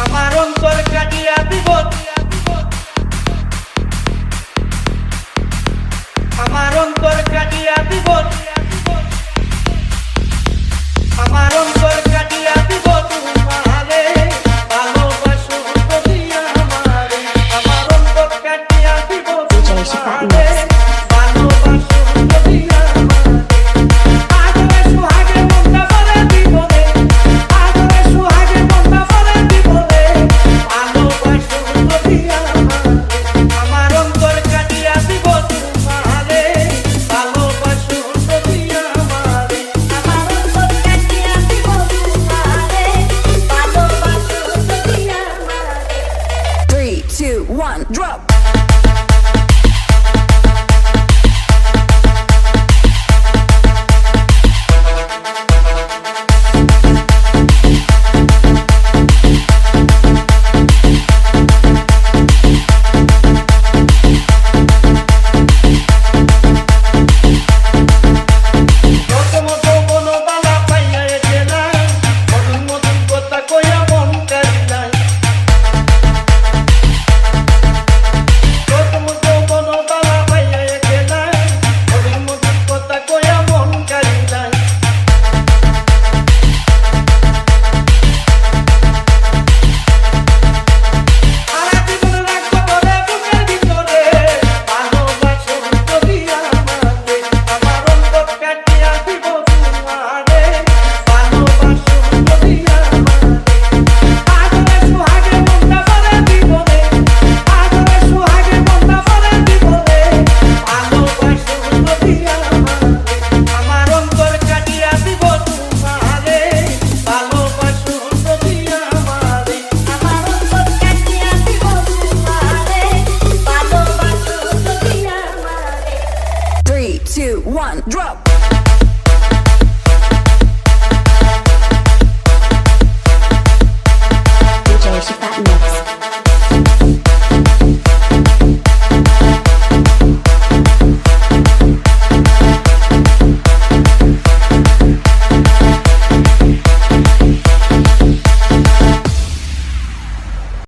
আমার অন্তর কাটিয়া দিব, আমার অন্তর কাটিয়া দিব, আমার অন্তর কাটিয়া দিব তোমারে, ভালোবাসো যদি আমারে, আমার অন্তর কাটিয়া দিব তোমারে, ভালোবাসো যদি আমারে, আদরে সুহাগে মনটা ভরে দিব রে, আদরে সুহাগে মনটা ভরে দিব রে, ভালোবাসো যদি আমারে, আমার অন্তর কাটিয়া দিব তোমারে, ভালোবাসো যদি আমারে, আমার অন্তর কাটিয়া দিব তোমারে, ভালোবাসো যদি আমারে। 3, 2, 1, drop. প্রথমত বনবালা পাইয়া গেলা, মধুর মধুর কথা কইয়া মন কারিলাই, প্রথমত বনবালা পাইয়া গেলা, মধুর মধুর কথা কইয়া মন কারিলাই, সারা জীবন রাখবো তোরে বুকের ভিতরে, ভালোবাসো যদি আমারে, আমার অন্তর কাটিয়া দিব তোমারে, ভালোবাসো যদি আমারে, আদরে সুহাগে মনটা ভরে দিব রে, আদরে সুহাগে মনটা ভরে দিব রে, ভালোবাসো যদি আমারে, আমার অন্তর কাটিয়া দিব তোমারে, ভালোবাসো যদি আমারে, আমার অন্তর কাটিয়া দিব তোমারে, ভালোবাসো যদি আমারে। 3, 2, 1, drop. DJ Shifatman.